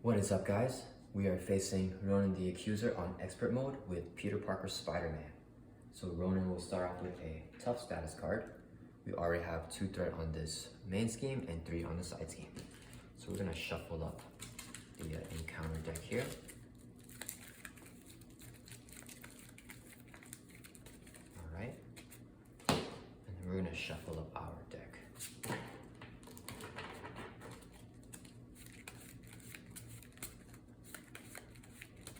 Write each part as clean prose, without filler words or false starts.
What is up, guys? We are facing Ronan the Accuser on Expert Mode with Peter Parker's Spider-Man. So Ronan will start off with a tough status card. We already have 2 threat on this main scheme and 3 on the side scheme. So we're gonna shuffle up the encounter deck here. All right, and then we're gonna shuffle up our deck.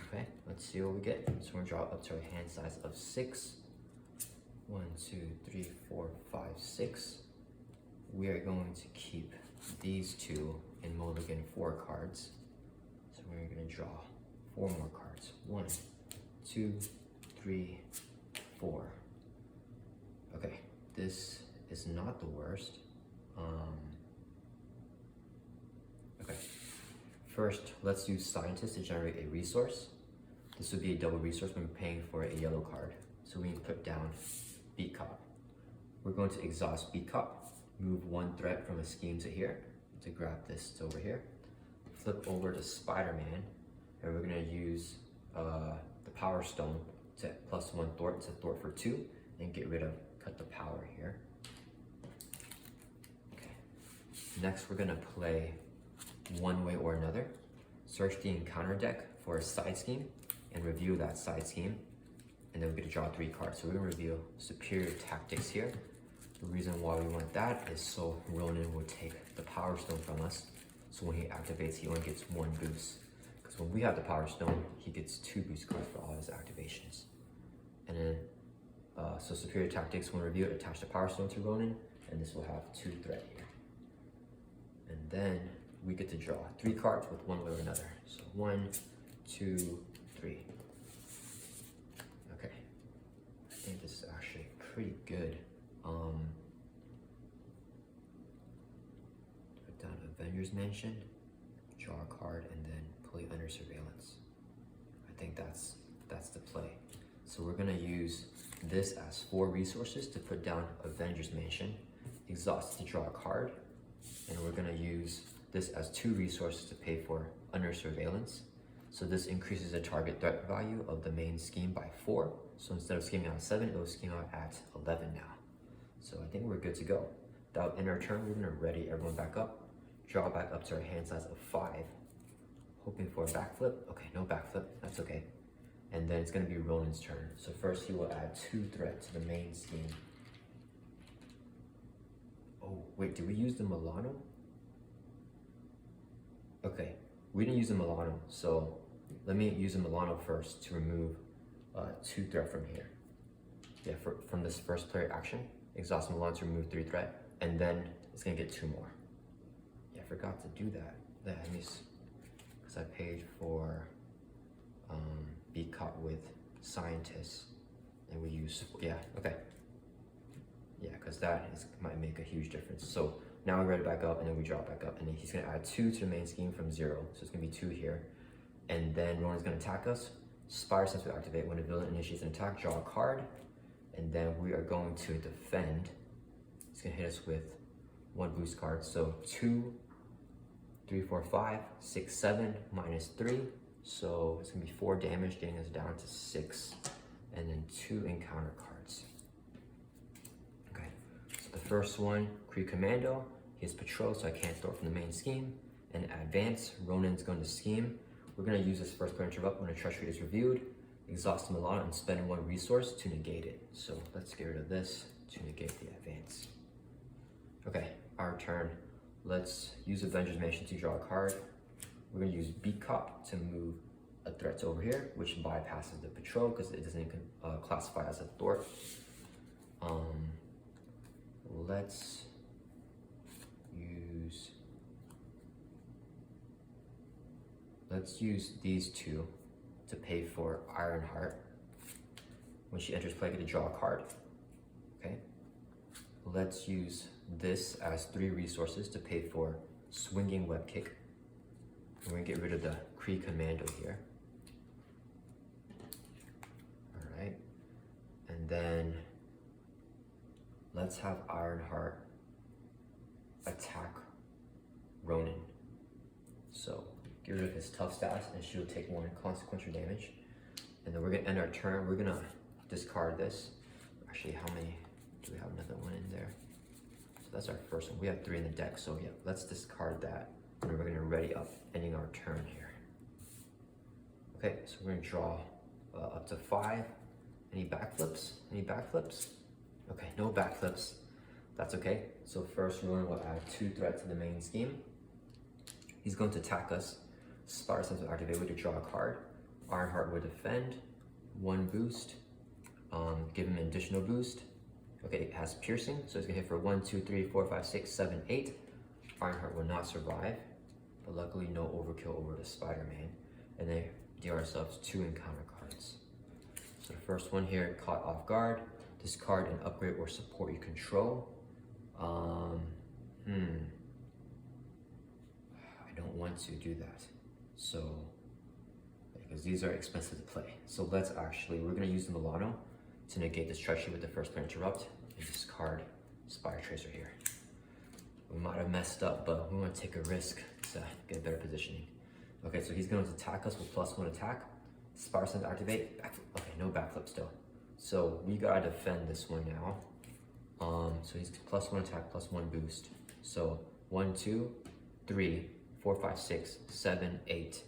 Okay, let's see what we get. So we're gonna draw up to a hand size of 6. 1, 2, 3, 4, 5, 6. We are going to keep these 2 in mulligan 4 cards. So we're gonna draw 4 more cards. 1, 2, 3, 4. Okay, this is not the worst. Okay, first let's use Scientist to generate a resource. This would be a double resource when we're paying for a yellow card. So we can put down Beat Cop. We're going to exhaust Beat Cop, move 1 threat from a scheme to here, to grab this to over here. Flip over to Spider-Man, and we're gonna use the Power Stone to +1 thwart, to thwart for 2, and get rid of, cut the power here. Okay. Next, we're gonna play one way or another. Search the encounter deck for a side scheme, and review that side scheme, and then we're gonna draw 3 cards. So we're gonna review Superior Tactics here. The reason why we want that is so Ronan will take the Power Stone from us. So when he activates, he only gets 1 boost. Because when we have the Power Stone, he gets 2 boost cards for all his activations. And then, so Superior Tactics, when reviewed, attach the Power Stone to Ronan, and this will have 2 threat here. And then we get to draw 3 cards with one way or another. So 1, 2, 3. Okay, I think this is actually pretty good. Put down Avengers Mansion, draw a card, and then play Under Surveillance. I think that's the play. So we're gonna use this as 4 resources to put down Avengers Mansion, exhaust to draw a card, and we're gonna use this as 2 resources to pay for Under Surveillance. So this increases the target threat value of the main scheme by 4. So instead of scheming out 7, it will scheme out at 11 now. So I think we're good to go. That'll end our turn. We're gonna ready everyone back up. Draw back up to our hand size of 5. Hoping for a backflip. Okay, no backflip, that's okay. And then it's gonna be Ronan's turn. So first he will add 2 threat to the main scheme. Oh, wait, did we use the Milano? Okay, we didn't use the Milano, so let me use the Milano first to remove 2 threat from here. Yeah, from this first player action, exhaust Milano to remove 3 threat, and then it's gonna get 2 more. Yeah, I forgot to do that. Because I paid for Be Caught with Scientists, and we use, yeah, okay. Yeah, because might make a huge difference. So now we ready back up, and then we draw back up, and then he's gonna add 2 to the main scheme from 0, so it's gonna be 2 here. And then Ronan's gonna attack us. Spider Sense will activate when a villain initiates an attack, draw a card, and then we are going to defend. He's gonna hit us with 1 boost card, so 2, 3, 4, 5, 6, 7, -3. So it's gonna be 4 damage, getting us down to 6, and then 2 encounter cards. Okay, so the first one, Kree Commando. He has Patrol, so I can't throw from the main scheme. And Advance, Ronan's going to scheme. We're gonna use this first player interrupt when a treachery is reviewed, exhaust Milano, and spend 1 resource to negate it. So let's get rid of this to negate the advance. Okay, our turn. Let's use Avengers Mansion to draw a card. We're gonna use Beat Cop to move a threat to over here, which bypasses the Patrol because it doesn't classify as a thwart. Let's use these 2 to pay for Ironheart. When she enters play, get to draw a card. Okay. Let's use this as 3 resources to pay for Swinging Web Kick. And we're gonna get rid of the Kree Commando here. All right. And then let's have Ironheart attack Ronan. So get rid of his tough status, and she'll take 1 consequential damage. And then we're gonna end our turn. We're gonna discard this. Actually, how many? Do we have another one in there? So that's our first one. We have 3 in the deck, so yeah, let's discard that. And then we're gonna ready up, ending our turn here. Okay, so we're gonna draw up to 5. Any backflips? Any backflips? Okay, no backflips. That's okay. So first, Ronan will add 2 threats to the main scheme. He's going to attack us. Spider Sense will activate to draw a card. Ironheart will defend. 1 boost. Give him an additional boost. Okay, it has piercing, so it's gonna hit for 1, 2, 3, 4, 5, 6, 7, 8. Ironheart will not survive, but luckily no overkill over to Spider-Man. And then deal ourselves 2 encounter cards. So the first one here, caught off guard. Discard an upgrade or support you control. I don't want to do that. So, because these are expensive to play. So we're gonna use the Milano to negate this treachery with the first player interrupt and discard Spire Tracer here. We might have messed up, but we want to take a risk to get better positioning. Okay, so he's going to attack us with +1 attack. Spire Sense activate. Backflip. Okay, no backflip still. So we gotta defend this one now. So he's +1 attack, +1 boost. So 1, 2, 3, 4, 5, 6, 7, 8.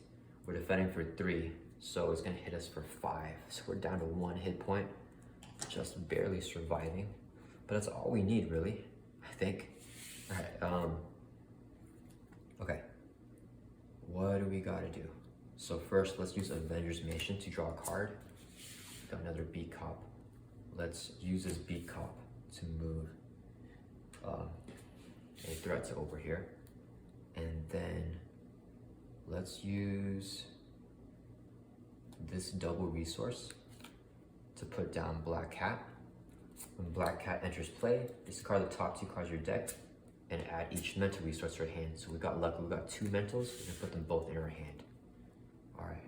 We're defending for 3, so it's gonna hit us for 5. So we're down to 1 hit point, just barely surviving. But that's all we need, really, I think. All right. Okay. What do we gotta do? So first, let's use Avengers Mansion to draw a card. Got another beat cop. Let's use this beat cop to move a threat to over here. And then let's use this double resource to put down Black Cat. When Black Cat enters play, discard the top 2 cards of your deck and add each mental resource to your hand. So we got lucky, we got 2 mentals, we can put them both in our hand. All right,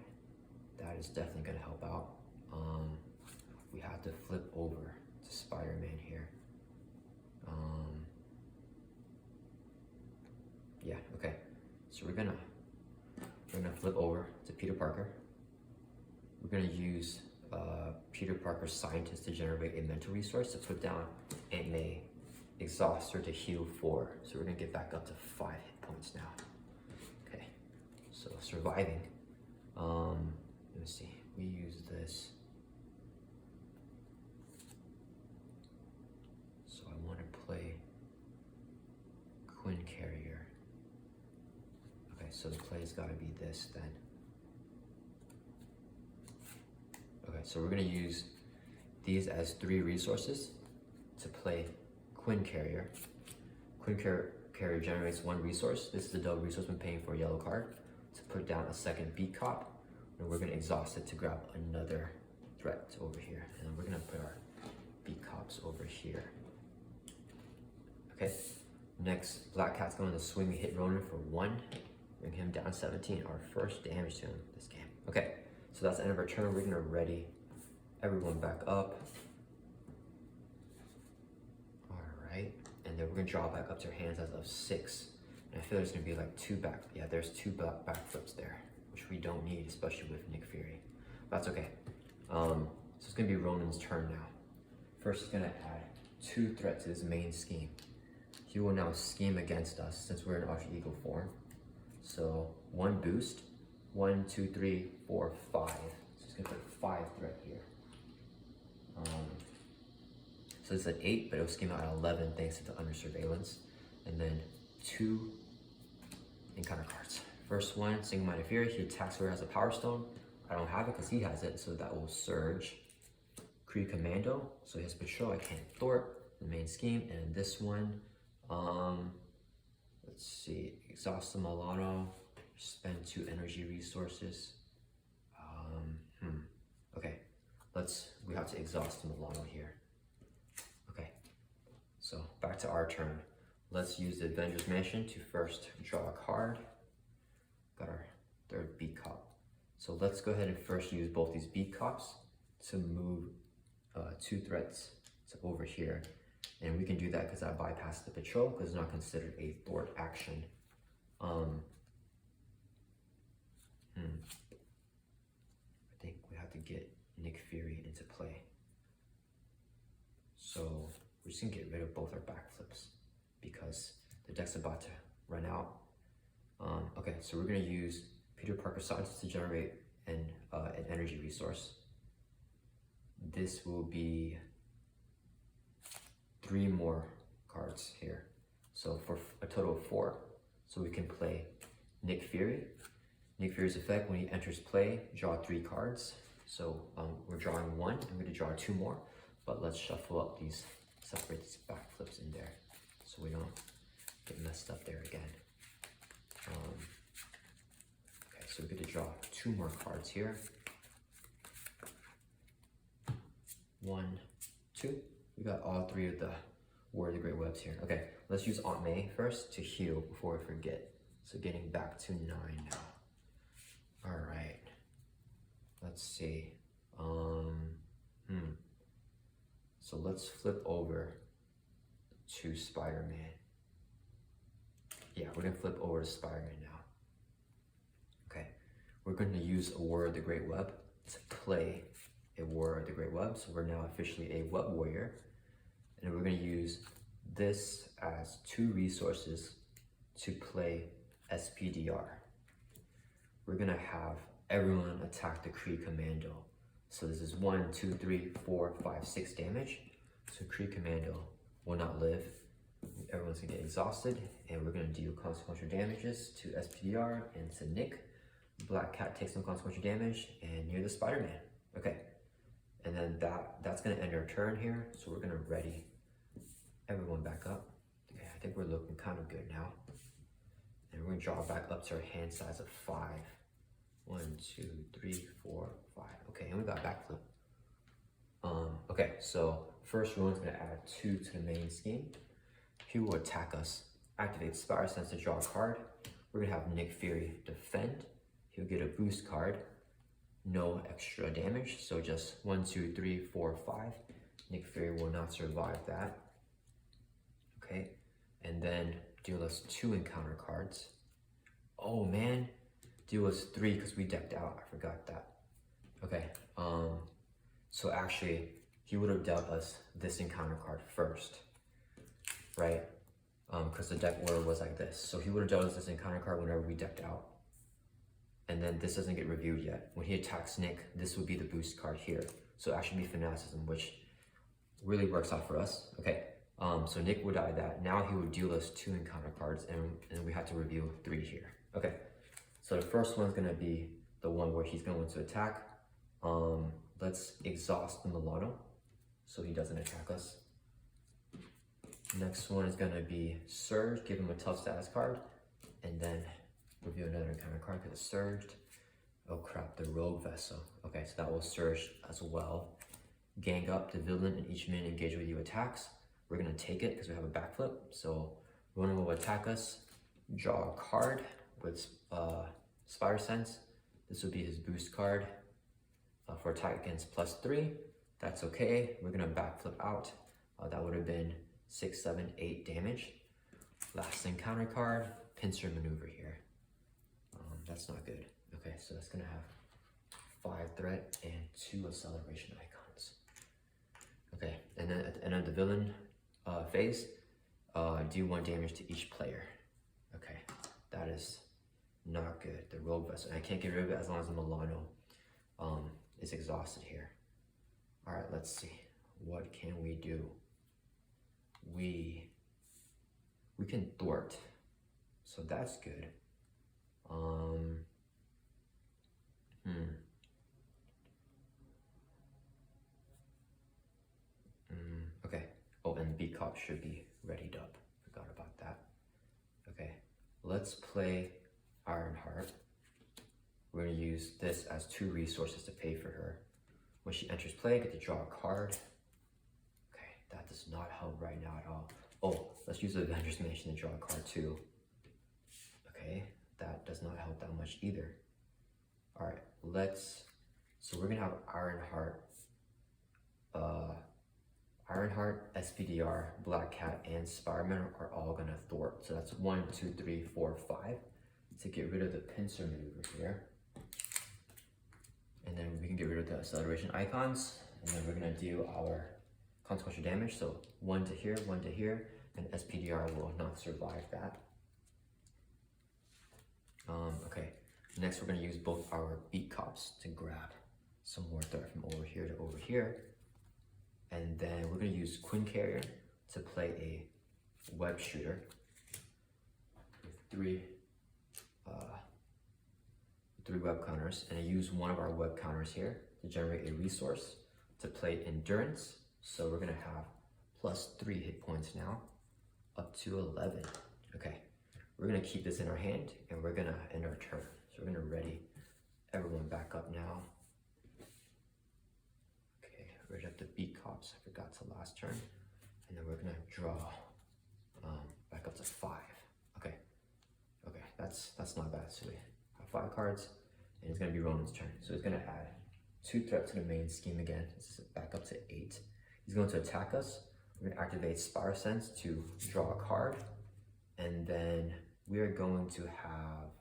that is definitely gonna help out. We have to flip over to Spider-Man here. Yeah, okay. So we're gonna flip over to Peter Parker. We're gonna use Peter Parker's Scientist to generate a mental resource to put down and a Exhauster to heal 4. So we're gonna get back up to 5 hit points now. Okay, so surviving. Let me see, we use this. So I want to play Quincarrier. Okay, so the play's gotta be this then. Okay, so we're gonna use these as 3 resources to play Quincarrier. Quincarrier generates 1 resource. This is the double resource when paying for a yellow card to put down a second beat cop. And we're gonna exhaust it to grab another threat over here. And then we're gonna put our beat cops over here. Okay, next, Black Cat's going to swing and hit Ronan for 1. Bring him down 17, our first damage to him this game. Okay, so that's the end of our turn. We're gonna ready everyone back up. All right, and then we're gonna draw back up to our hands as of 6. And I feel there's gonna be like 2 back, yeah, there's 2 backflips there, which we don't need, especially with Nick Fury. But that's okay. So it's gonna be Ronan's turn now. First, he's gonna add 2 threats to his main scheme. He will now scheme against us since we're in Alter Ego form. So 1 boost, 1, 2, 3, 4, 5. So he's gonna put 5 threat here. So it's an 8, but it'll scheme out at 11 thanks to the under surveillance. And then 2 encounter cards. First one, Single Minded Fury. He attacks where he has a Power Stone. I don't have it because he has it, so that will surge. Kree Commando. So he has Patrol. I can't thwart the main scheme. And this one, let's see, exhaust the Milano. Spend 2 energy resources. Okay, we have to exhaust the Milano here. Okay, so back to our turn. Let's use the Avengers Mansion to first draw a card. Got our 3rd beat cop. So let's go ahead and first use both these beat cops to move 2 threats to over here. And we can do that because I bypassed the patrol because it's not considered a thwart action. get Nick Fury into play. So we're just gonna get rid of both our backflips because the deck's about to run out. Okay, so we're gonna use Peter Parker science to generate an energy resource. This will be 3 more cards here. So for a total of 4. So we can play Nick Fury. Nick Fury's effect, when he enters play, draw 3 cards. So we're drawing 1, I'm gonna draw 2 more, but let's shuffle up these, separate these backflips in there so we don't get messed up there again. Okay, so we're gonna draw 2 more cards here. 1, 2. We got all 3 of the War of the Great Webs here. Okay, let's use Aunt May first to heal before we forget. So getting back to 9 now. All right, let's see. So let's flip over to Spider-Man. Yeah, we're gonna flip over to Spider-Man now. Okay, we're gonna use a War of the Great Web to play a War of the Great Web. So we're now officially a Web Warrior. And we're gonna use this as 2 resources to play SPDR. We're gonna have everyone attack the Kree Commando. So this is 1, 2, 3, 4, 5, 6 damage. So Kree Commando will not live. Everyone's gonna get exhausted, and we're gonna deal consequential damages to SPDR and to Nick. Black Cat takes some consequential damage, and you're the Spider-Man. Okay, and then that's gonna end our turn here. So we're gonna ready everyone back up. Okay, I think we're looking kind of good now. And we're gonna draw back up to our hand size of 5. 1, 2, 3, 4, 5. Okay, and we got backflip. Okay, so first Ronan's gonna add 2 to the main scheme. He will attack us, activate Spider Sense to draw a card. We're gonna have Nick Fury defend. He'll get a boost card, no extra damage, so just 1, 2, 3, 4, 5. Nick Fury will not survive that. Okay, and then deal us 2 encounter cards. Oh man, deal us 3 because we decked out, I forgot that. Okay, so actually, he would have dealt us this encounter card first, right? Because the deck order was like this. So he would have dealt us this encounter card whenever we decked out. And then this doesn't get reviewed yet. When he attacks Nick, this would be the boost card here. So it actually be Fanaticism, which really works out for us. Okay, so Nick would die that. Now he would deal us 2 encounter cards, and we have to review 3 here. Okay, so the first one's gonna be the one where he's going to attack. Let's exhaust the Milano so he doesn't attack us. Next one is gonna be Surge, give him a tough status card, and then review another encounter card because it's surged. Oh crap, the Rogue Vessel. Okay, so that will surge as well. Gang up the villain and each minion engaged with you attacks. We're gonna take it because we have a backflip. So Ronan will attack us, draw a card with Spider Sense. This would be his boost card for attack against +3. That's okay. We're gonna backflip out. That would have been 6, 7, 8 damage. Last encounter card, pincer maneuver here. That's not good. Okay, so that's gonna have 5 threat and 2 acceleration icons. Okay, and then at the end of the villain phase, do 1 damage to each player. Okay, that is not good. The Rogue Vessel. I can't get rid of it as long as the Milano is exhausted here. All right, let's see. What can we do? We can thwart, so that's good. Okay. Oh, and B Cop should be readied up. Forgot about that. Okay, let's play Ironheart. We're gonna use this as 2 resources to pay for her. When she enters play, I get to draw a card. Okay, that does not help right now at all. Oh, let's use the Avengers Mansion to draw a card too. Okay, that does not help that much either. All right, so we're gonna have Ironheart, SPDR, Black Cat, and Spider-Man are all gonna thwart. So that's 1, 2, 3, 4, 5 to get rid of the pincer maneuver here. And then we can get rid of the acceleration icons, and then we're gonna do our consequential damage. So 1 to here, 1 to here, and SPDR will not survive that. Okay, next we're gonna use both our beat cops to grab some more threat from over here to over here. And then we're gonna use Quincarrier to play a web shooter with three web counters, and I use one of our web counters here to generate a resource to play endurance. So we're gonna have +3 hit points now, up to 11. Okay, we're gonna keep this in our hand and we're gonna end our turn. So we're gonna ready everyone back up now. Okay, ready up the beat cops, I forgot to last turn. And then we're gonna draw back up to 5. Okay, that's not bad. So we have 5 cards, and it's gonna be Ronan's turn. So he's gonna add 2 threats to the main scheme again. This is back up to 8. He's going to attack us. We're gonna activate Spire Sense to draw a card, and then we are going to have,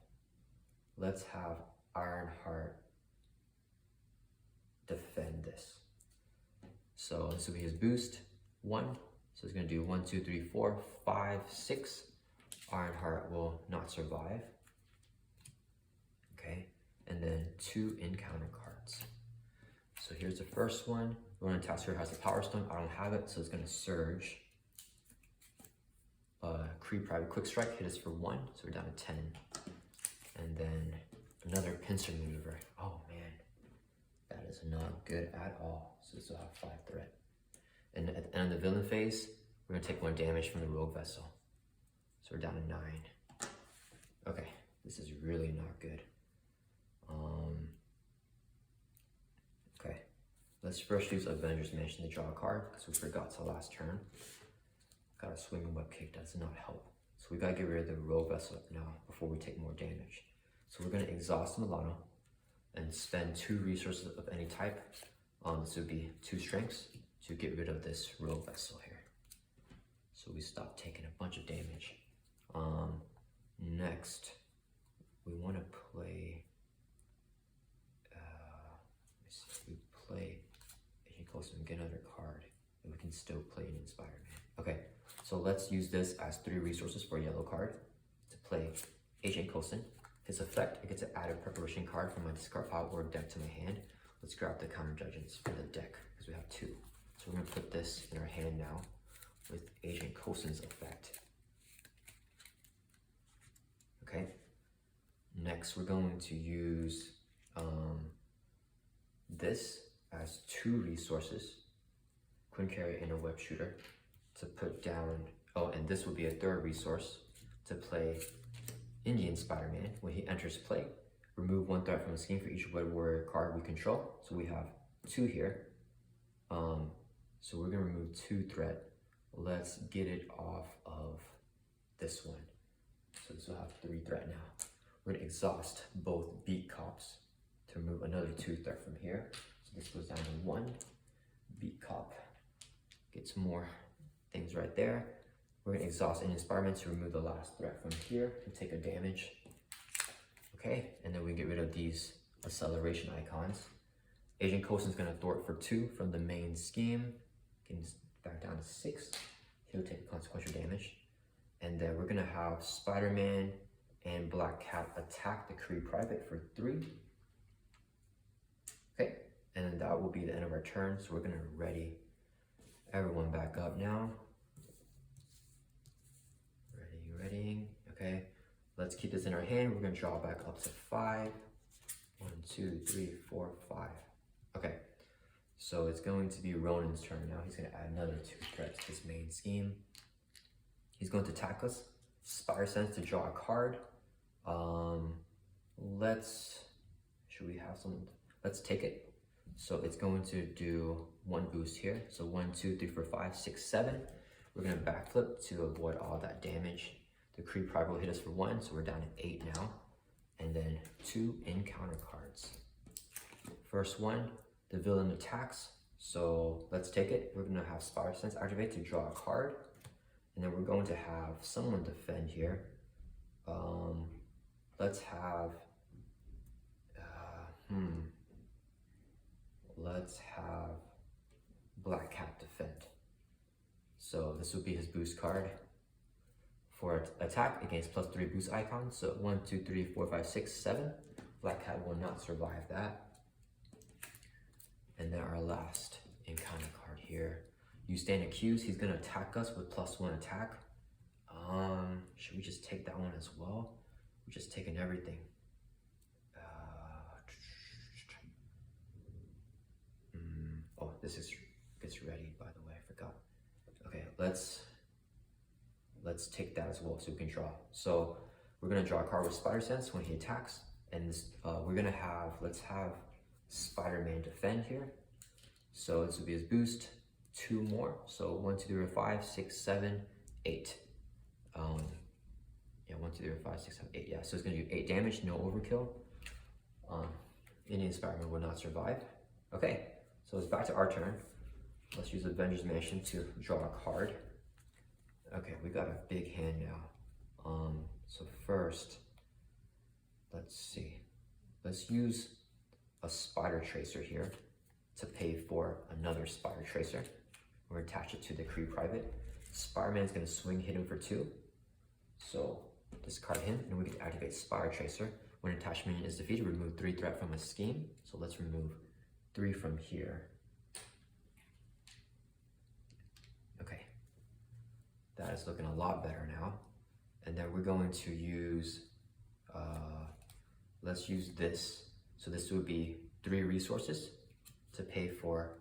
let's have Ironheart defend this. So this will be his boost, 1. So it's gonna do 1, 2, 3, 4, 5, 6. Ironheart will not survive. Okay, and then 2 encounter cards. So here's the first one. Ronan Tasker has a Power Stone. I don't have it, so it's gonna surge. Kree Private Quick Strike hit us for 1, so we're down to 10. And then another pincer maneuver. Oh man, that is not good at all. So this will have 5 threat. And at the end of the villain phase, we're gonna take 1 damage from the rogue vessel. So we're down to 9. Okay, this is really not good. Okay, let's first use Avengers Mansion to draw a card because we forgot to last turn. Got a swinging web kick, does not help. So we gotta get rid of the rogue vessel now before we take more damage. So we're gonna exhaust Milano and spend 2 resources of any type. This would be 2 strengths to get rid of this rogue vessel here. So we stop taking a bunch of damage. Next, we want to play. Let me see. We play Agent Coulson and get another card, and we can still play an Inspired Man. Okay, so let's use this as 3 resources for a yellow card to play Agent Coulson. His effect, I get to add a preparation card from my discard pile or deck to my hand. Let's grab the Counterintelligence for the deck because we have 2. So we're gonna put this in our hand now with Agent Coulson's effect. Okay. Next, we're going to use this as 2 resources, Quincarrier and a web shooter, to put down. Oh, and this will be a 3rd resource to play Indian Spider-Man. When he enters play, remove 1 threat from the scheme for each web warrior card we control. So we have 2 here. So we're gonna remove 2 threat. Let's get it off of this one. So this will have 3 threat now. We're gonna exhaust both beat cops to remove another 2 threat from here. So this goes down to 1. Beat cop gets more things right there. We're gonna exhaust any Spider-Man to remove the last threat from here and take a damage. Okay, and then we get rid of these acceleration icons. Agent Coulson's gonna thwart for 2 from the main scheme. Getting back down to 6. He'll take consequential damage. And then we're gonna have Spider-Man and Black Cat attack the Kree Private for 3. Okay, and then that will be the end of our turn. So we're gonna ready everyone back up now. Readying, okay. Let's keep this in our hand. We're gonna draw back up to 5. 1, 2, 3, 4, 5. Okay, so it's going to be Ronan's turn now. He's gonna add another 2 threats to his main scheme. He's going to attack us. Spire Sense to draw a card. Should we have some? Let's take it. So it's going to do 1 boost here. So 1, 2, 3, 4, 5, 6, 7. We're gonna backflip to avoid all that damage. The Kree Private will hit us for 1, so we're down to 8 now. And then 2 encounter cards. First one, the villain attacks. So let's take it. We're gonna have Spire Sense activate to draw a card. And then we're going to have someone defend here. Let's have, Black Cat defend. So this would be his boost card for attack against +3 boost icon. So 1, 2, 3, 4, 5, 6, 7. Black Cat will not survive that. And then our last encounter card here. You stand accused, he's gonna attack us with +1 attack. Should we just take that one as well? We're just taking everything. Oh, this gets ready, by the way, I forgot. Okay, let's take that as well so we can draw. So we're gonna draw a card with Spider Sense when he attacks, and this, let's have Spider-Man defend here. So this would be his boost, 2 more. So 1, 2, 3, 4, 5, 6, 7, 8. Yeah, 1, 2, 3, 4, 5, 6, 7, 8. Yeah, so it's gonna do 8 damage, no overkill. Indian Spider-Man will not survive. Okay, so it's back to our turn. Let's use Avengers Mansion to draw a card. Okay, we got a big hand now. So first, let's see. Let's use a Spider Tracer here to pay for another Spider Tracer. We're attach it to the Kree Private. Spider-Man's gonna swing, hit him for 2. So discard him, and we can activate Spider Tracer. When attached minion is defeated, remove 3 threat from a scheme. So let's remove 3 from here. Okay, that is looking a lot better now. And then we're going to use, let's use this. So this would be 3 resources to pay for,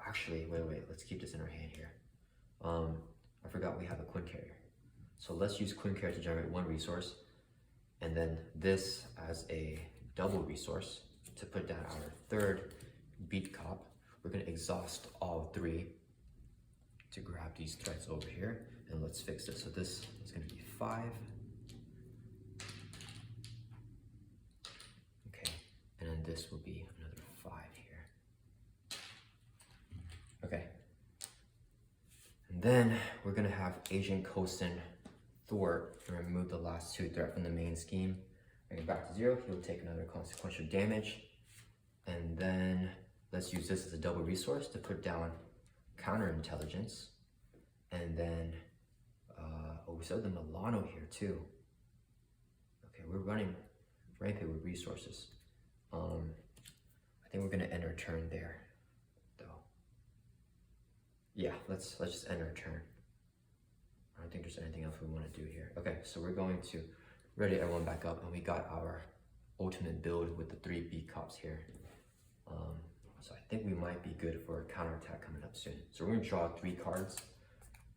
actually, wait, let's keep this in our hand here. I forgot we have a Quincarrier. So let's use Quincarrier to generate 1 resource, and then this as a double resource to put down our 3rd beat cop. We're gonna exhaust all 3 to grab these threads over here, and let's fix this. So this is gonna be 5. Okay, and then this will be another 5 here. Okay. And then we're gonna have Agent Coulson thwart and remove the last 2 threat from the main scheme. Bring it back to 0, he'll take another consequential damage. And then let's use this as a double resource to put down Counterintelligence. And then, oh, we still have the Milano here too. Okay, we're running rampant with resources. I think we're gonna end our turn there, though. Yeah, let's just end our turn. I don't think there's anything else we want to do here. Okay, so we're going to ready everyone back up, and we got our ultimate build with the 3 beat cops here. So I think we might be good for a counterattack coming up soon. So we're gonna draw 3 cards,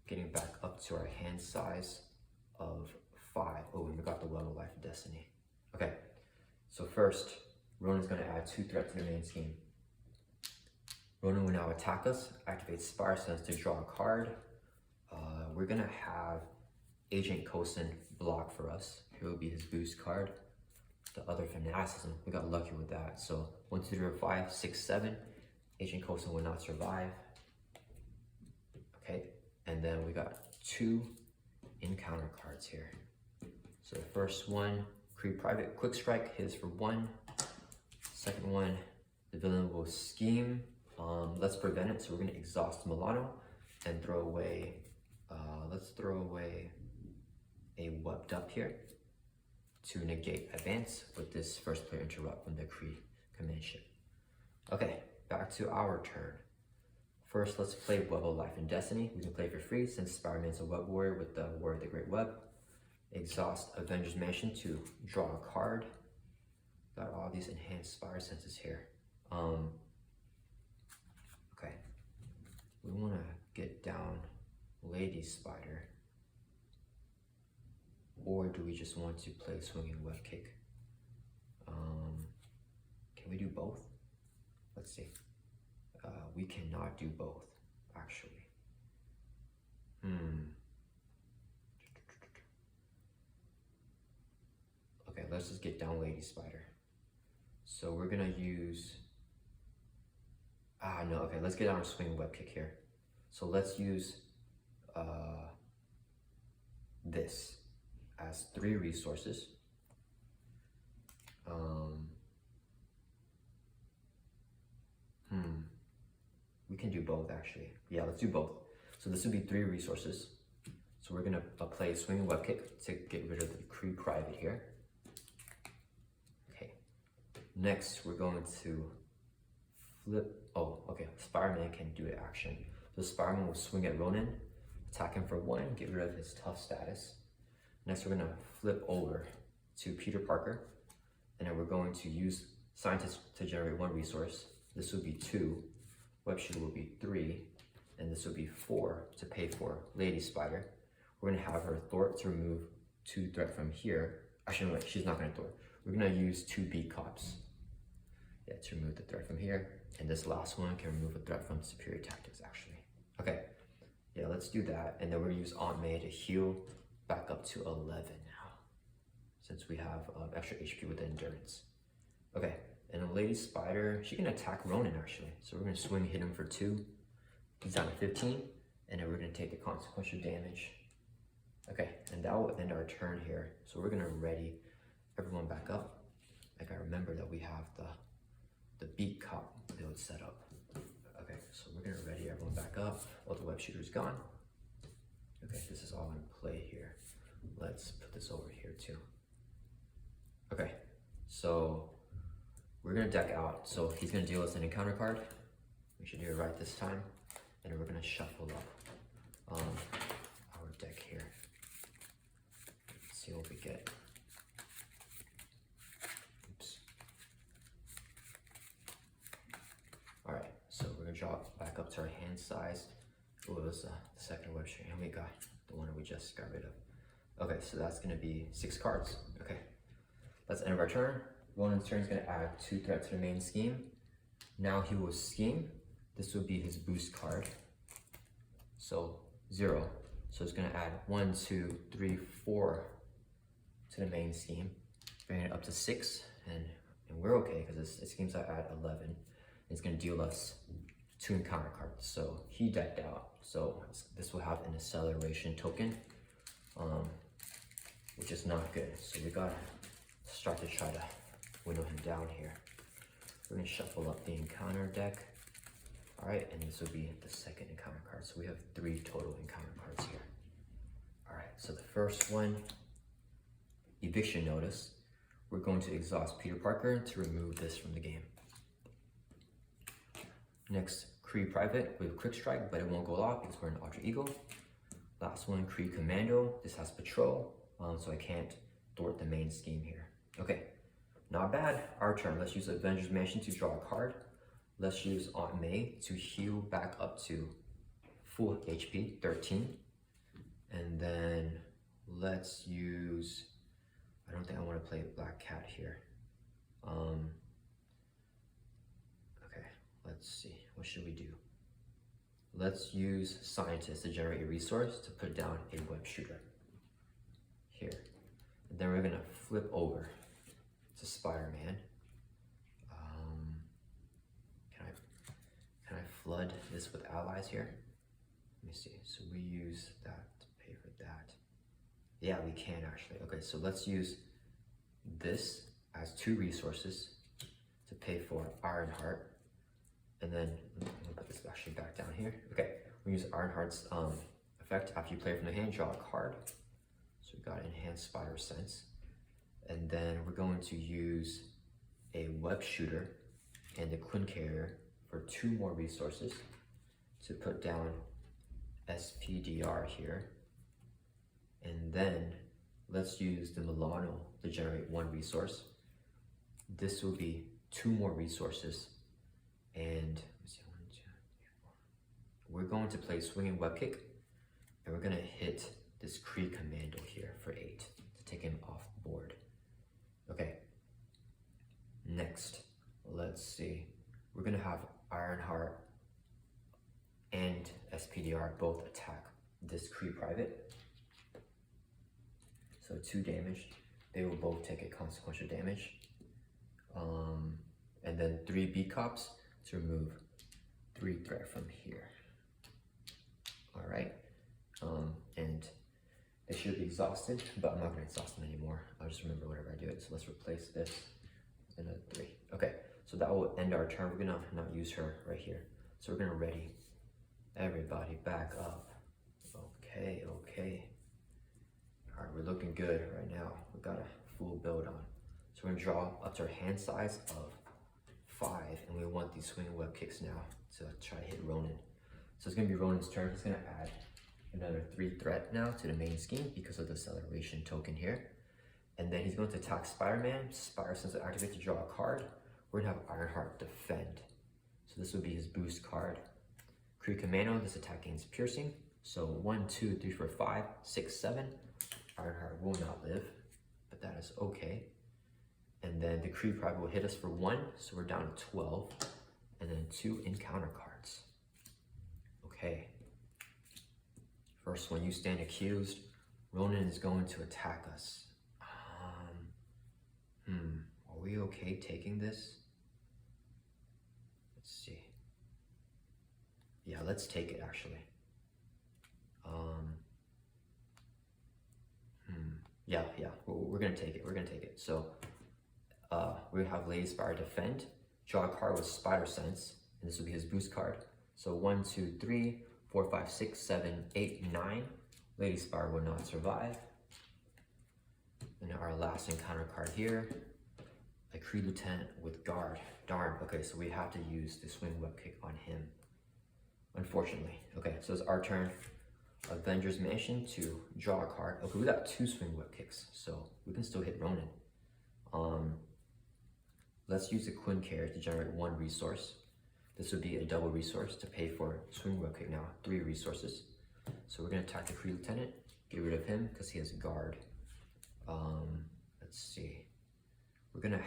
getting back up to our hand size of 5. Oh, and we got the Web of Life and Destiny. Okay, so first, Ronan's gonna add 2 threats to the main scheme. Ronan will now attack us, activate Spider Sense to draw a card. We're gonna have Agent Coulson block for us. Here will be his boost card. The other Fanaticism, we got lucky with that. So 1, 2, 3, 4, 5, 6, 7. Agent Coulson will not survive. Okay, and then we got 2 encounter cards here. So the first one, Kree Private Quick Strike, hits for 1. Second one, the villain will scheme. Let's prevent it, so we're gonna exhaust Milano and throw away, let's throw away a Webbed Up here to negate advance with this first player interrupt from the Kree command ship. Okay, back to our turn. First, let's play Web of Life and Destiny. We can play for free since Spider-Man's a Web Warrior with the War of the Great Web. Exhaust Avengers Mansion to draw a card. Got all these enhanced Spider Senses here. Okay, we want to get down Lady Spider, or do we just want to play Swinging Web Kick? Can we do both? Let's see. We cannot do both, actually. Okay, let's just get down Lady Spider. So we're gonna use, no, okay, let's get on a Swing Web Kick here. So let's use this as 3 resources. We can do both actually. Yeah, let's do both. So this would be 3 resources. So we're gonna play swinging web kick to get rid of the Kree private here. Okay. Next, we're going to flip. Oh, okay. Spider-Man can do an action. So Spider-Man will swing at Ronan, attack him for 1, get rid of his tough status. Next, we're gonna flip over to Peter Parker, and then we're going to use Scientist to generate 1 resource. This will be 2. Web Shooter will be 3, and this will be 4 to pay for Lady Spider. We're gonna have her thwart to remove 2 threat from here. Actually, no, she's not gonna thwart. We're gonna use 2 beat cops. Yeah, to remove the threat from here. And this last one can remove a threat from superior tactics, actually. Okay, yeah, let's do that. And then we're gonna use Aunt May to heal back up to 11 now, since we have extra HP with the endurance. Okay, and the Lady Spider, she can attack Ronan actually. So we're gonna swing, hit him for 2. He's down to 15, and then we're gonna take the consequential damage. Okay, and that will end our turn here. So we're gonna ready everyone back up. Like I remember that we have the beat cop build set up. Okay, so we're gonna ready everyone back up. All the web shooter's gone. Okay, this is all in play here. Let's put this over here too. Okay, so we're gonna deck out. So he's gonna deal us an encounter card. We should do it right this time. And we're gonna shuffle up our deck here. Let's see what we get. Oops. All right, so we're gonna drop back up to our hand size. Oh, it was the second web string, and we got the one that we just got rid of. Okay, so that's gonna be 6 cards. Okay, that's the end of our turn. Ronan's turn is gonna add 2 threats to the main scheme. Now he will scheme. This will be his boost card. So 0. So it's gonna add 1, 2, 3, 4 to the main scheme, bringing it up to 6, and we're okay because it schemes out at 11. It's gonna deal us 2 encounter cards. So he decked out. So this will have an acceleration token, which is not good. So we gotta start to try to winnow him down here. We're gonna shuffle up the encounter deck. All right, and this will be the second encounter card. So we have 3 total encounter cards here. All right, so the first one, eviction notice. We're going to exhaust Peter Parker to remove this from the game. Next, Kree Private with Quick Strike, but it won't go off because we're an Alter Ego. Last one, Kree Commando. This has Patrol, so I can't thwart the main scheme here. Okay, not bad. Our turn. Let's use Avengers Mansion to draw a card. Let's use Aunt May to heal back up to full HP, 13. And then let's use, I don't think I want to play Black Cat here. Okay, let's see, what should we do? Let's use Scientist to generate a resource to put down a web shooter here. And then we're gonna flip over to Spider-Man. Can I flood this with allies here? Let me see, so we use that to pay for that. Yeah, we can actually. Okay, so let's use this as 2 resources to pay for Ironheart. And then, I'm gonna put this actually back down here. Okay, we use Ironheart's effect. After you play from the hand, draw a card. So we got Enhanced Spider Sense. And then we're going to use a web shooter and a Quincarrier for 2 more resources to put down SPDR here. And then let's use the Milano to generate 1 resource. This will be 2 more resources. And let's see, 1, 2, 3, 4. We're going to play swinging web kick, and we're gonna hit this Kree Commando here for 8 to take him off the board. Okay. Next, let's see. We're gonna have Ironheart and SPDR both attack this Kree Private. So 2 damage. They will both take a consequential damage. And then 3 beat cops to remove 3 threat from here. All right. And they should be exhausted, but I'm not gonna exhaust them anymore. I'll just remember whenever I do it. So let's replace this with another 3. Okay, so that will end our turn. We're gonna not use her right here. So we're gonna ready everybody back up. Okay, okay. All right, we're looking good right now. We got a full build on. So we're gonna draw up to our hand size of 5, and we want these swinging web kicks now to try to hit Ronan. So it's gonna be Ronan's turn. He's gonna add another 3 threat now to the main scheme because of the acceleration token here. And then he's going to attack Spider-Man. Spider Sense will activate to draw a card. We're gonna have Ironheart defend. So this would be his boost card. Kree Commando, this attack gains piercing. So 1, 2, 3, 4, 5, 6, 7. Ironheart will not live, but that is okay. And then the Kree probably will hit us for 1, so we're down to 12. And then 2 encounter cards. Okay. First one, you stand accused. Ronan is going to attack us. Are we okay taking this? Let's see. Yeah, let's take it actually. Yeah, we're gonna take it. We're gonna take it. So we have Lady Spider defend. Draw a card with Spider Sense, and this will be his boost card. So 1, 2, 3, 4, 5, 6, 7, 8, 9. Lady Spider will not survive. And our last encounter card here, a Kree Lieutenant with guard. Darn, okay, so we have to use the swing web kick on him. Unfortunately. Okay, so it's our turn. Avengers Mansion to draw a card. Okay, we got 2 swing web kicks, so we can still hit Ronan. Let's use the Quincarrier to generate 1 resource. This would be a double resource to pay for swing web kick now, 3 resources. So we're gonna attack the Kree Lieutenant, get rid of him because he has a guard. Let's see. We're gonna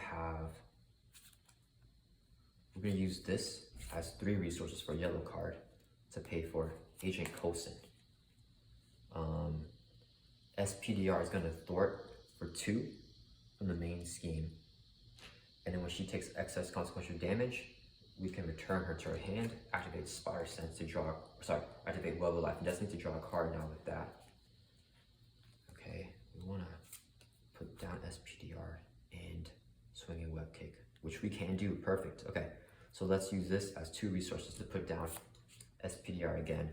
use this as 3 resources for a yellow card to pay for Agent Coulson. SPDR is gonna thwart for 2 from the main scheme. And then when she takes excess consequential damage, we can return her to her hand, activate Spider Sense to draw, activate Web of Life and Destiny to draw a card now with that. Okay, we wanna put down SPDR and swinging web kick, which we can do, perfect. Okay, so let's use this as 2 resources to put down SPDR again.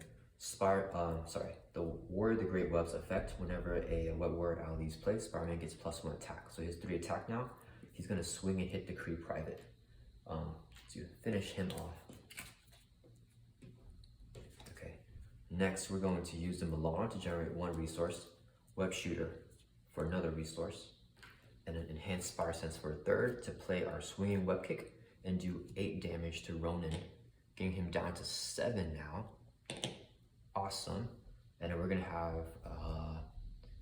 The Warrior the Great Web's effect, whenever a web warrior out leaves play, Spider-Man gets +1 attack. So he has 3 attack now. He's gonna swing and hit the Kree Private to finish him off. Okay, next we're going to use the Milano to generate 1 resource, Web Shooter for another resource, and an Enhanced Spider Sense for a 3rd to play our swinging web kick and do 8 damage to Ronan, getting him down to 7 now. Awesome. And then we're gonna have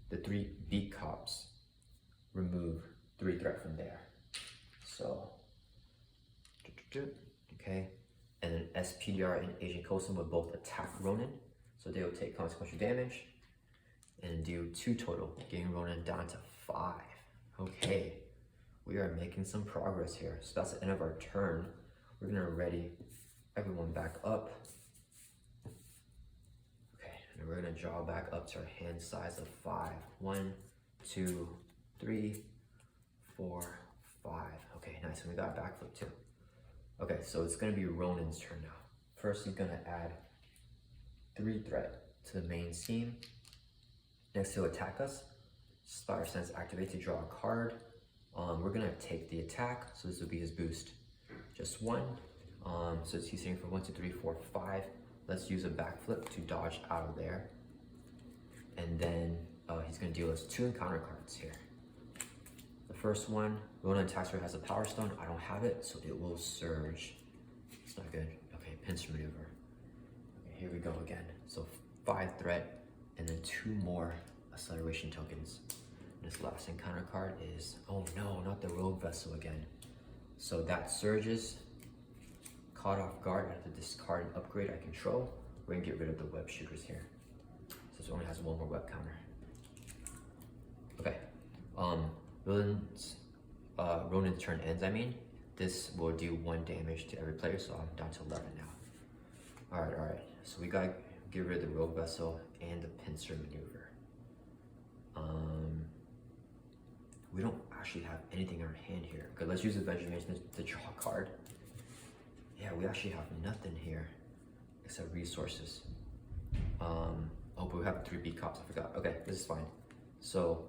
the 3 Beat Cops remove 3 threat from there. So, okay. And then SPDR and Agent Coulson will both attack Ronan. So they will take consequential damage and do 2 total, getting Ronan down to 5. Okay, we are making some progress here. So that's the end of our turn. We're gonna ready everyone back up. Okay, and we're gonna draw back up to our hand size of 5. 1, 2, 3, 4, 5. Okay, nice, and we got a backflip too. Okay, so it's gonna be Ronan's turn now. First, he's gonna add 3 threat to the main scheme. Next, he'll attack us. Spider Sense activate to draw a card. We're gonna take the attack, so this will be his boost. Just 1. So he's hitting for 1, 2, 3, 4, 5. Let's use a backflip to dodge out of there. And then he's gonna deal us 2 encounter cards here. The first one, Ronan attacks her, has a power stone. I don't have it, so it will surge. It's not good. Okay, pincer maneuver. Okay, here we go again. So 5 threat, and then 2 more acceleration tokens. This last encounter card is, oh no, not the rogue vessel again. So that surges. Caught off guard, I have to discard and upgrade I control. We're gonna get rid of the web shooters here. So this only has 1 more web counter. Okay, Ronan's turn ends, This will do 1 damage to every player, so I'm down to 11 now. Alright, so we gotta get rid of the rogue vessel and the pincer maneuver. We don't actually have anything in our hand here. Okay, let's use Avengers Mansion to draw a card. Yeah, we actually have nothing here. except resources. Oh, but we have 3 beat cops, I forgot. Okay, this is fine. So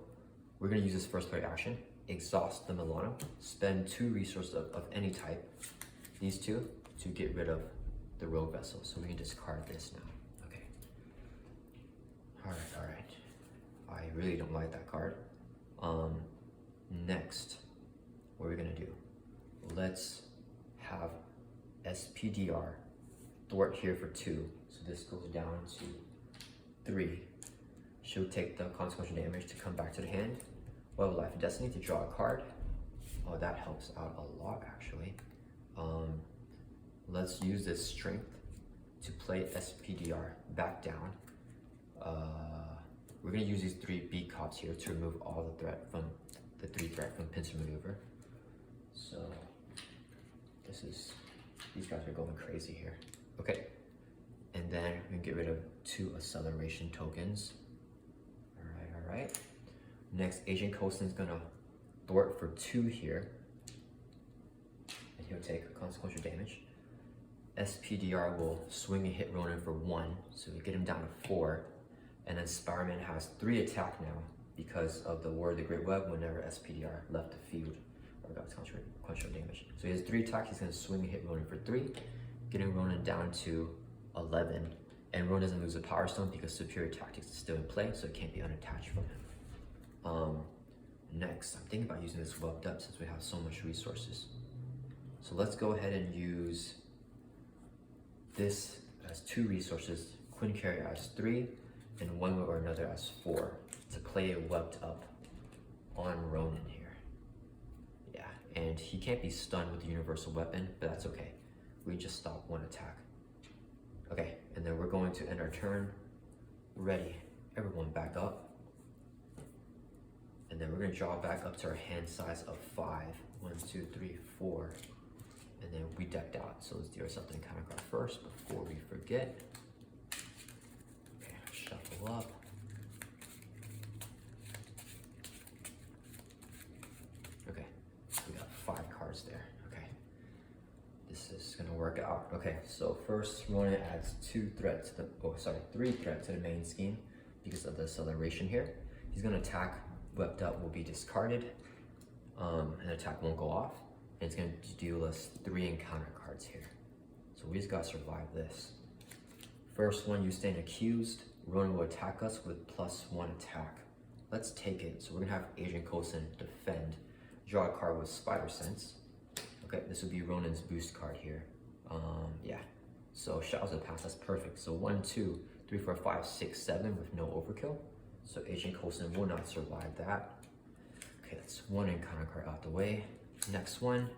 we're gonna use this first player action, exhaust the Milano, spend 2 resources of any type, these 2, to get rid of the rogue vessel. So we can discard this now. Okay. All right. I really don't like that card. Next, what are we gonna do? Let's have SPDR thwart here for 2. So this goes down to 3. She'll take the consequential damage to come back to the hand. Well, Life and Destiny to draw a card. Oh, that helps out a lot actually. Let's use this strength to play SPDR back down. We're gonna use these 3 beat cops here to remove all the threat from the 3 threat from pincer maneuver. So these guys are going crazy here. Okay, and then we can get rid of 2 acceleration tokens. All right. Next, Agent Coulson's gonna thwart for 2 here, and he'll take consequential damage. SPDR will swing and hit Ronan for 1, so we get him down to 4. And then Spider-Man has 3 attack now because of the War of the Great Web whenever SPDR left the field or got consequential damage. So he has 3 attacks, he's gonna swing and hit Ronan for 3, getting Ronan down to 11. And Ronan doesn't lose a Power Stone because Superior Tactics is still in play, so it can't be unattached from him. Next, I'm thinking about using this webbed up since we have so much resources. So let's go ahead and use this as 2 resources, Quincarrier as 3, and one way or another as 4, to play a webbed up on Ronan here. Yeah, and he can't be stunned with the universal weapon, but that's okay. We just stop 1 attack. Okay, and then we're going to end our turn. Ready, everyone back up. And then we're gonna draw back up to our hand size of 5. 1, 2, 3, 4. And then we decked out. So let's do ourselves an encounter card first before we forget. Okay, shuffle up. Okay, we got 5 cards there. Okay, this is gonna work out. Okay, so first Ronan adds 3 threat to the main scheme because of the acceleration here. He's gonna attack. Webbed up will be discarded, and attack won't go off, and it's going to deal us 3 encounter cards here. So we just got to survive this. First one, you stand accused. Ronan will attack us with +1 attack. Let's take it. So we're going to have Agent Coulson defend. Draw a card with Spider Sense. Okay, this would be Ronan's boost card here. Yeah. So Shadows of the Past, that's perfect. So 1, 2, 3, 4, 5, 6, 7 with no overkill. So Agent Coulson will not survive that. Okay, that's 1 encounter card out the way. Next one,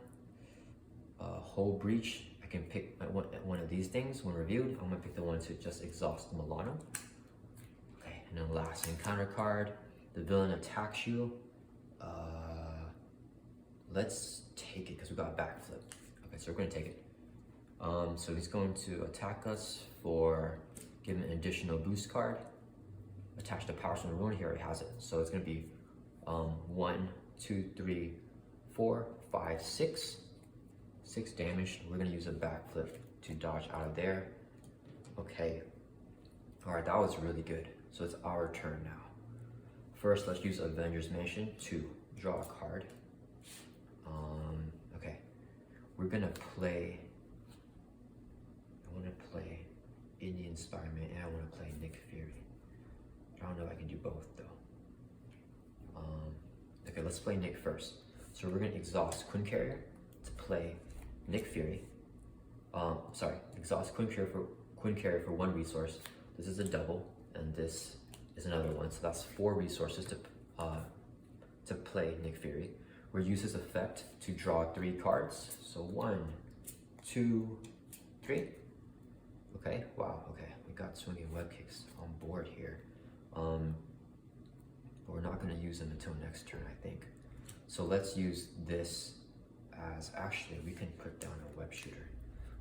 Hull Breach. I can pick one of these things when reviewed. I'm gonna pick the one to just exhaust the Milano. Okay, and then last encounter card, the villain attacks you. Let's take it because we got Backflip. Okay, so we're gonna take it. So he's going to attack us for giving an additional boost card. Attach the Power Stone Ronan, he already has it. So it's gonna be 1, 2, 3, 4, 5, 6. 6 damage. We're gonna use a Backflip to dodge out of there. Okay. All right, that was really good. So it's our turn now. First, let's use Avengers Mansion to draw a card. Okay. We're gonna play, I wanna play Indian Spider-Man and I wanna play Nick Fury. I don't know if I can do both though. Okay, let's play Nick first. So we're gonna exhaust Quincarrier to play Nick Fury. Exhaust Quincarrier for 1 resource. This is a double, and this is another one. So that's 4 resources to play Nick Fury. We'll use his effect to draw 3 cards. So 1, 2, 3. Okay, wow, okay. We got swinging web kicks on board here. But we're not gonna use them until next turn, I think. So let's use this as, actually, we can put down a web shooter.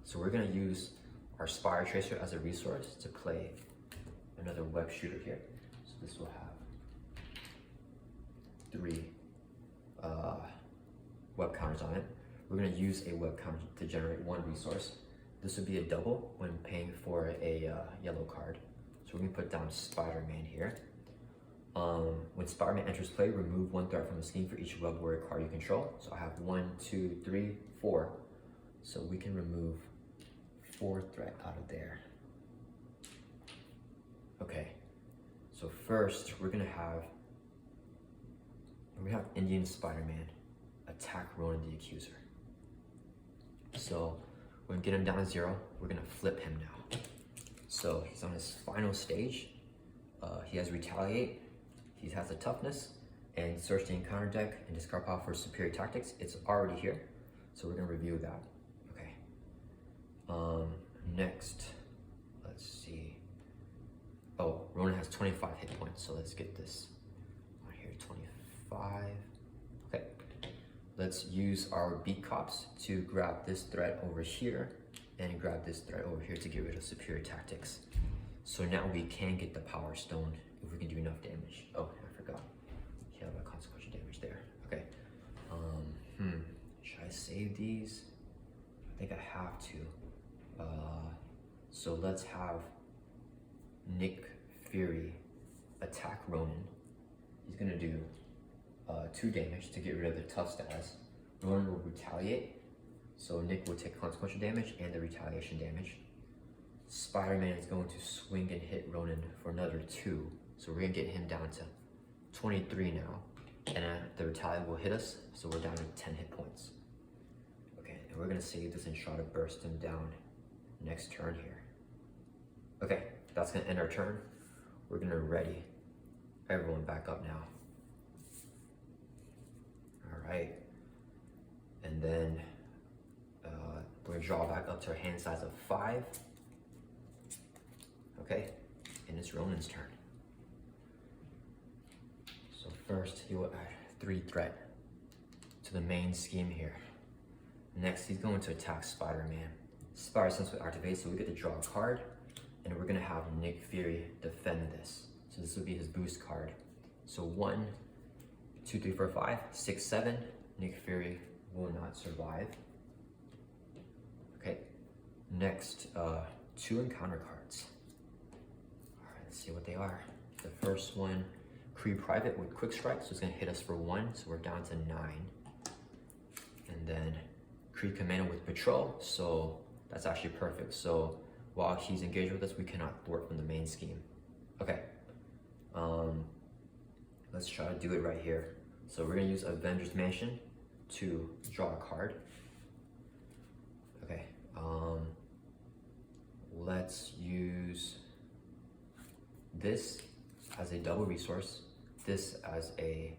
So we're gonna use our Spire Tracer as a resource to play another web shooter here. So this will have 3 web counters on it. We're gonna use a web counter to generate 1 resource. this would be a double when paying for a yellow card. So we're gonna put down Spider-Man here. When Spider-Man enters play, remove 1 threat from the scheme for each web warrior card you control. So I have 1, 2, 3, 4. So we can remove 4 threat out of there. Okay, so first we're gonna have Indian Spider-Man attack Ronan the Accuser. So we're gonna get him down to 0. We're gonna flip him now. So he's on his final stage. He has Retaliate, he has a Toughness, and search the encounter deck and discard power for Superior Tactics. It's already here, so we're gonna review that. Okay. Next, let's see. Oh, Ronan has 25 hit points, so let's get this on here, 25. Okay, let's use our Beat Cops to grab this threat over here and grab this threat over here to get rid of Superior Tactics. So now we can get the Power Stone if we can do enough damage. Oh, I forgot. You have a consequential damage there. Okay. Should I save these? I think I have to. So let's have Nick Fury attack Ronan. He's gonna do 2 damage to get rid of the tough status. Ronan will retaliate, so Nick will take consequential damage and the retaliation damage. Spider-Man is going to swing and hit Ronan for another 2, so we're gonna get him down to 23 now, and the retaliate will hit us, so we're down to 10 hit points. Okay, and we're gonna save this and try to burst him down next turn here. Okay, that's gonna end our turn. We're gonna ready everyone back up now. All right, and then we're gonna draw back up to our hand size of 5. Okay, and it's Ronan's turn. So first he will add 3 threat to the main scheme here. Next, he's going to attack Spider-Man. Spider Sense will activate, so we get to draw a card, and we're gonna have Nick Fury defend this. So this will be his boost card. So 1, 2, 3, 4, 5, 6, 7. Nick Fury will not survive. Okay. Next, 2 encounter cards. All right, let's see what they are. The first one, Kree Private with Quick Strike, so it's gonna hit us for 1, so we're down to 9. And then Kree Commando with Patrol, so that's actually perfect. So while he's engaged with us, we cannot thwart from the main scheme. Okay, let's try to do it right here. So we're gonna use Avengers Mansion to draw a card. Okay, let's use this as a double resource, this as a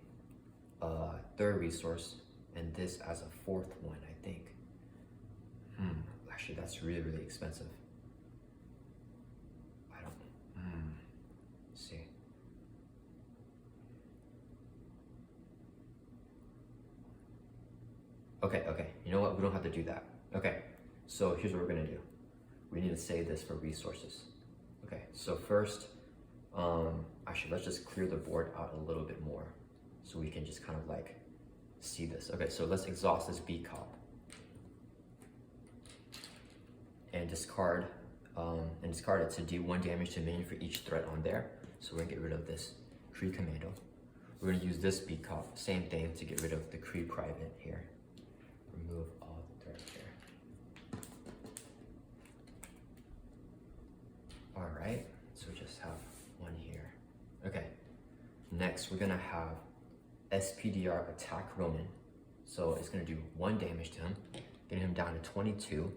3rd resource, and this as a 4th one, I think. Actually, that's really, really expensive. I don't, let's see. Okay, you know what? We don't have to do that. Okay, so here's what we're gonna do. We need to save this for resources. Okay, so first, actually, let's just clear the board out a little bit more so we can just kind of like see this. Okay, so let's exhaust this Beat Cop and discard it to do 1 damage to minion for each threat on there. So we're gonna get rid of this Kree Commando. We're gonna use this Beat Cop, same thing, to get rid of the Kree Private here. Remove all the threats here. All right, so we just have 1 here. Okay, next we're gonna have SPDR attack Ronan. So it's gonna do 1 damage to him, getting him down to 22,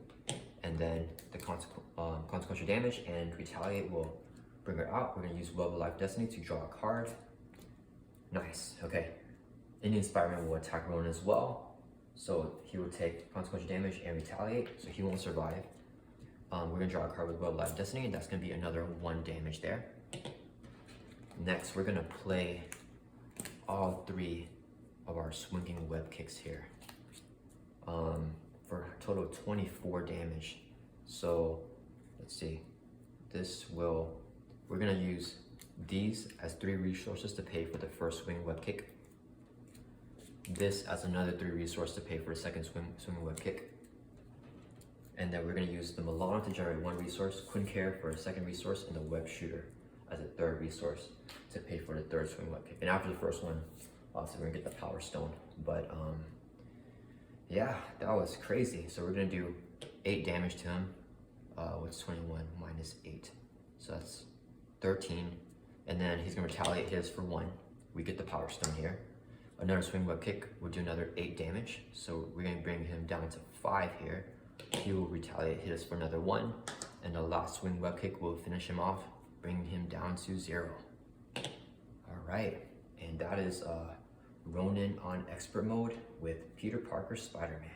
and then the consequential damage and retaliate will bring her out. We're gonna use Web of Life Destiny to draw a card. Nice, okay. Indian Spider-Man will attack Ronan as well. So he will take consequential damage and retaliate, so he won't survive. We're gonna draw a card with Web of Life Destiny, and that's gonna be another 1 damage there. Next, we're gonna play all 3 of our swinging web kicks here for a total of 24 damage. So let's see, we're gonna use these as 3 resources to pay for the first swing web kick, this as another 3 resources to pay for the second swing web kick, And then we're going to use the Milano to generate one resource, Quincarrier for a second resource, and the Web Shooter as a third resource to pay for the third swing web kick. And after the first one, obviously we're going to get the Power Stone. But yeah, that was crazy. So we're going to do 8 damage to him. What's 21 minus 8? So that's 13. And then he's going to retaliate his for 1. We get the Power Stone here. Another swing web kick will do another 8 damage. So we're going to bring him down to 5 here. He will retaliate his for another 1. And the last swing web kick will finish him off, bringing him down to 0. Alright, and that is Ronan on expert mode with Peter Parker Spider-Man.